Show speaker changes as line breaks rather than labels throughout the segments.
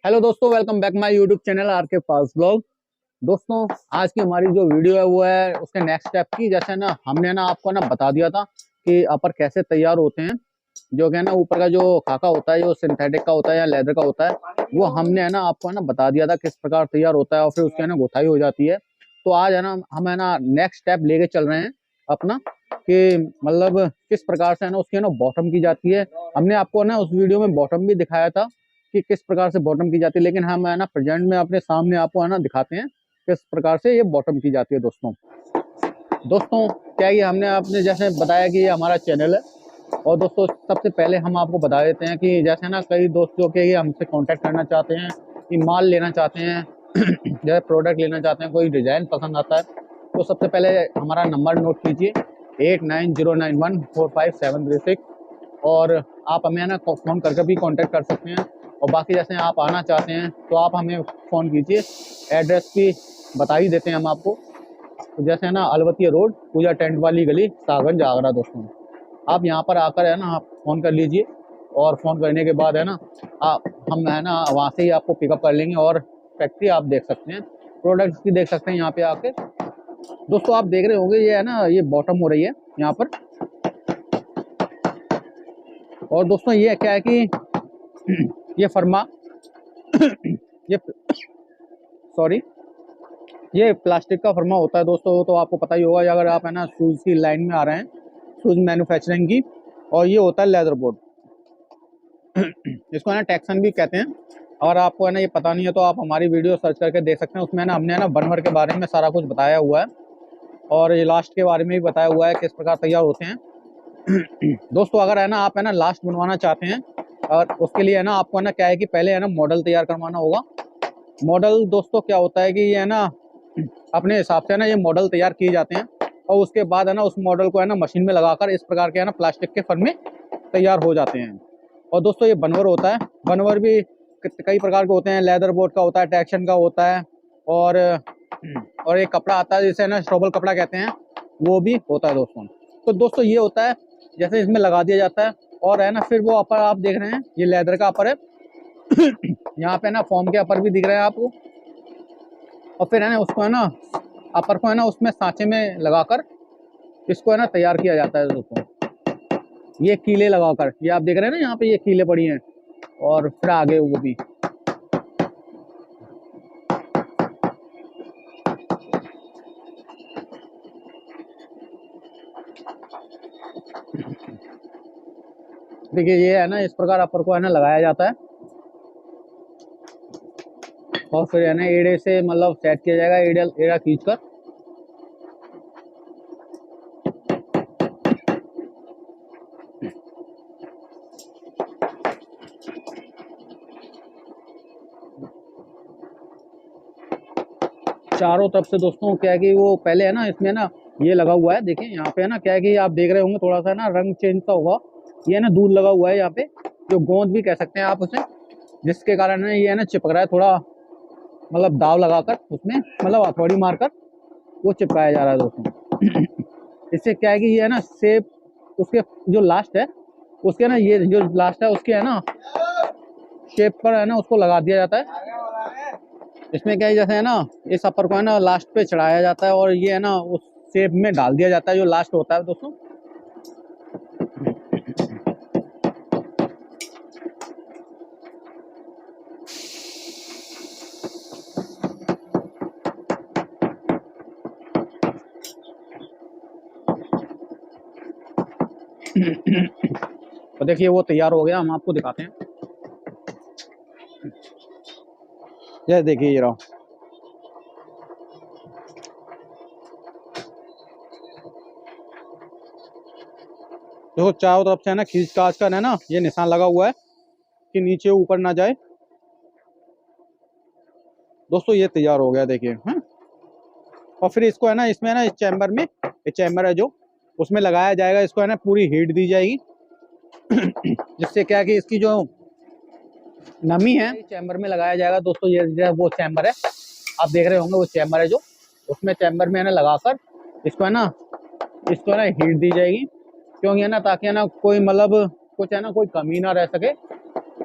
Hello दोस्तों, welcome back my YouTube channel are के पास blog. दोस्तों, आज की हमारी जो वीडियो है वो है उसके नेक्स्ट स्टेप की। जैसे ना हमने ना आपको ना बता दिया था कि अपर कैसे तैयार होते हैं। जो कि है ना ऊपर का जो खाका होता है, जो सिंथेटिक का होता है या लेदर का होता है, वो हमने है ना आपको है ना बता दिया था किस प्रकार तैयार होता है और फिर उसकी है ना गुथाई हो जाती है। तो आज है ना हम है ना नेक्स्ट स्टेप लेके चल रहे हैं अपना, कि मतलब किस प्रकार से है ना उसकी है ना बॉटम की जाती है। हमने आपको ना उस वीडियो में बॉटम भी दिखाया था कि किस प्रकार से बॉटम की जाती है, लेकिन हम है ना प्रेजेंट में अपने सामने आपको है ना दिखाते हैं किस प्रकार से ये बॉटम की जाती है। दोस्तों दोस्तों क्या ये हमने आपने जैसे बताया कि ये हमारा चैनल है। और दोस्तों सबसे पहले हम आपको बता देते हैं कि जैसे ना कई दोस्त जो कि ये हमसे कांटेक्ट करना चाहते हैं, कि माल लेना चाहते हैं जैसे प्रोडक्ट लेना चाहते हैं, कोई डिजाइन पसंद आता है, तो सबसे पहले हमारा नंबर नोट कीजिए 8909914576। और आप हमें है ना फ़ोन करके भी कांटेक्ट कर सकते हैं। और बाकी जैसे आप आना चाहते हैं तो आप हमें फ़ोन कीजिए, एड्रेस भी बता ही देते हैं हम आपको। तो जैसे है ना अलवतिया रोड, पूजा टेंट वाली गली, सागंज, आगरा। दोस्तों आप यहाँ पर आकर है ना आप फ़ोन कर लीजिए, और फ़ोन करने के बाद है ना आप हम है ना वहाँ से ही आपको पिकअप कर लेंगे। और फैक्ट्री आप देख सकते हैं, प्रोडक्ट्स भी देख सकते हैं यहाँ पे आके। दोस्तों आप देख रहे होंगे ये है ना ये बॉटम हो रही है यहाँ पर। और दोस्तों ये क्या है कि ये फर्मा ये सॉरी ये प्लास्टिक का फर्मा होता है दोस्तों, तो आपको पता ही होगा अगर आप है ना शूज़ की लाइन में आ रहे हैं, शूज़ मैन्युफैक्चरिंग की। और ये होता है लेदर बोर्ड, इसको है ना टेक्सन भी कहते हैं। अगर आपको है ना ये पता नहीं है तो आप हमारी वीडियो सर्च करके देख सकते हैं, उसमें है ना हमने है ना बनवर के बारे में सारा कुछ बताया हुआ है, और ये लास्ट के बारे में भी बताया हुआ है किस प्रकार तैयार होते हैं। दोस्तों अगर है ना आप है ना लास्ट बनवाना चाहते हैं, और उसके लिए है ना आपको है ना क्या है कि पहले है ना मॉडल तैयार करवाना होगा। मॉडल दोस्तों क्या होता है कि ये है ना अपने हिसाब से है ना ये मॉडल तैयार किए जाते हैं, और उसके बाद है ना उस मॉडल को है ना मशीन में लगाकर इस प्रकार के है ना प्लास्टिक के फर्मे तैयार हो जाते हैं। और दोस्तों ये बनवर होता है, बनवर भी कई प्रकार के होते हैं, लेदर बोर्ड का होता है, टेक्शन का होता है, और एक कपड़ा आता है जिसे ना स्ट्रोबल कपड़ा कहते हैं, वो भी होता है दोस्तों। तो दोस्तों ये होता है जैसे इसमें लगा दिया जाता है, और है ना फिर वो अपर आप देख रहे हैं ये लेदर का अपर है यहाँ पे ना फॉर्म के अपर भी दिख रहे हैं आपको। और फिर है ना उसको है ना अपर को है ना उसमें सांचे में लगाकर इसको है ना तैयार किया जाता है दोस्तों। ये कीले लगाकर, ये आप देख रहे हैं ना यहाँ पे ये कीले पड़ी हैं, और फिर आगे वो भी। देखिए ये है ना इस प्रकार अपर को है ना लगाया जाता है, और फिर है ना एड़े से मतलब सेट किया जाएगा, एड़ा खींच कर। चारों तरफ से दोस्तों क्या है कि वो पहले है ना इसमें ना ये लगा हुआ है, देखिए यहाँ पे है ना क्या है कि आप देख रहे होंगे थोड़ा सा ना रंग चेंज सा होगा। ये है ना दूध लगा हुआ है यहाँ पे, जो गोंद भी कह सकते हैं आप उसे, जिसके कारण है ये है ना चिपक रहा है थोड़ा, मतलब दाव लगाकर उसमें मतलब हथौड़ी मारकर वो चिपकाया जा रहा है दोस्तों। इससे क्या है कि ये है ना शेप उसके जो लास्ट है उसके ना ये जो लास्ट है उसके है ना शेप पर है ना उसको लगा दिया जाता है। इसमें क्या है जैसे है ना इस अपर को है ना लास्ट पे चढ़ाया जाता है, और ये है ना उस शेप में डाल दिया जाता है जो लास्ट होता है दोस्तों। तो देखिए वो तैयार हो गया, हम आपको दिखाते हैं। ये देखिए ये रहा। देखो चारों तरफ से है ना खींच काच कर है ना ये निशान लगा हुआ है कि नीचे ऊपर ना जाए। दोस्तों ये तैयार हो गया देखिए, हाँ। और फिर इसको है ना इसमें है ना इस चैम्बर में, ये चैम्बर है जो उसमें लगाया जाएगा, इसको है ना पूरी हीट दी जाएगी जिससे क्या है कि इसकी जो नमी है चैम्बर में लगाया जाएगा। दोस्तों ये वो चैम्बर है, आप देख रहे होंगे वो चैम्बर है जो उसमें चैम्बर में है ना लगाकर इसको है ना हीट दी जाएगी। क्योंकि है ना ताकि है ना कोई मतलब कुछ है ना कोई कमी ना रह सके,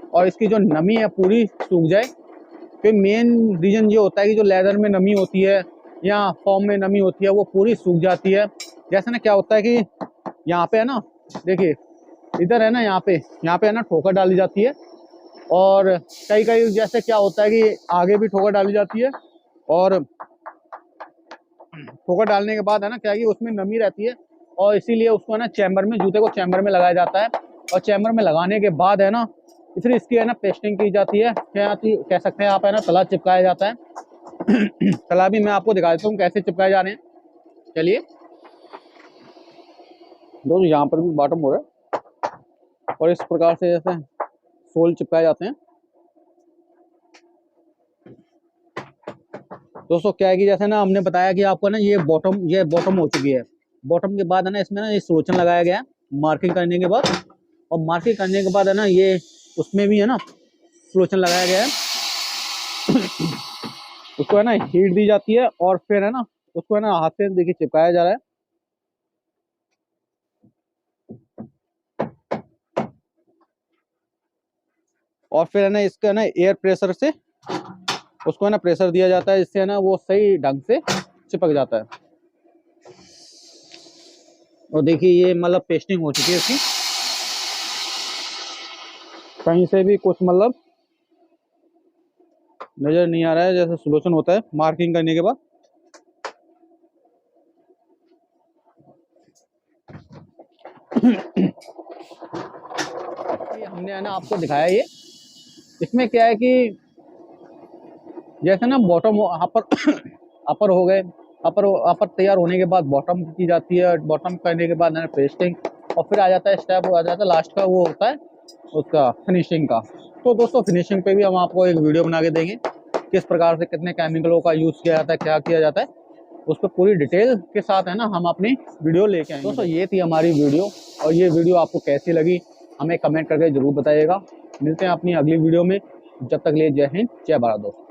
और इसकी जो नमी है पूरी सूख जाए। कि मेन रीज़न ये होता है कि जो लेदर में नमी होती है या फॉर्म में नमी होती है वो पूरी सूख जाती है। जैसे ना क्या होता है कि यहाँ पे है ना, देखिए इधर है ना, यहाँ पे है ना ठोकर डाली जाती है, और कई कई जैसे क्या होता है कि आगे भी ठोकर डाली जाती है, और ठोकर डालने के बाद है ना क्या है कि उसमें नमी रहती है, और इसीलिए उसको है ना चैम्बर में, जूते को चैम्बर में लगाया जाता है, और चैम्बर में लगाने के बाद है ना फिर इसकी है ना पेस्टिंग की जाती है, कह सकते हैं आप, है ना तला चिपकाया जाता है। तला भी मैं आपको दिखा देता हूँ कैसे चिपकाए जा रहे हैं। चलिए दोस्तों, यहाँ पर भी बॉटम हो रहा है, और इस प्रकार से जैसे सोल चिपकाए जाते हैं। दोस्तों क्या है कि जैसे ना हमने बताया कि आपको ना ये बॉटम हो चुकी है। बॉटम के बाद है ना इसमें ना ये सुलोचन लगाया गया है मार्किंग करने के बाद, और मार्किंग करने के बाद है ना ये उसमें भी है ना सुलोचन लगाया गया है। उसको है ना हीट दी जाती है, और फिर है ना उसको है ना हाथ से देखिए चिपकाया जा रहा है। और फिर है ना इसका ना एयर प्रेशर से उसको है ना प्रेशर दिया जाता है, जिससे है ना वो सही ढंग से चिपक जाता है। और देखिए ये मतलब पेस्टिंग हो चुकी है इसकी, कहीं से भी कुछ मतलब नजर नहीं आ रहा है, जैसे सुलोचन होता है मार्किंग करने के बाद। हमने है ना आपको दिखाया ये, इसमें क्या है कि जैसे ना बॉटम अपर अपर हो गए, अपर तैयार होने के बाद बॉटम की जाती है, बॉटम करने के बाद पेस्टिंग, और फिर आ जाता है स्टेप, आ जाता है लास्ट का, वो होता है उसका फिनिशिंग का। तो दोस्तों फिनिशिंग पे भी हम आपको एक वीडियो बना के देंगे, किस प्रकार से कितने केमिकलों का यूज़ किया जाता है, क्या किया जाता है, उस पर पूरी डिटेल के साथ है ना हम अपनी वीडियो लेके आएंगे। दोस्तों ये थी हमारी वीडियो, और ये वीडियो आपको कैसी लगी हमें कमेंट करके जरूर बताइएगा। मिलते हैं अपनी अगली वीडियो में, जब तक लिए जय हिंद जय भारत दोस्तों।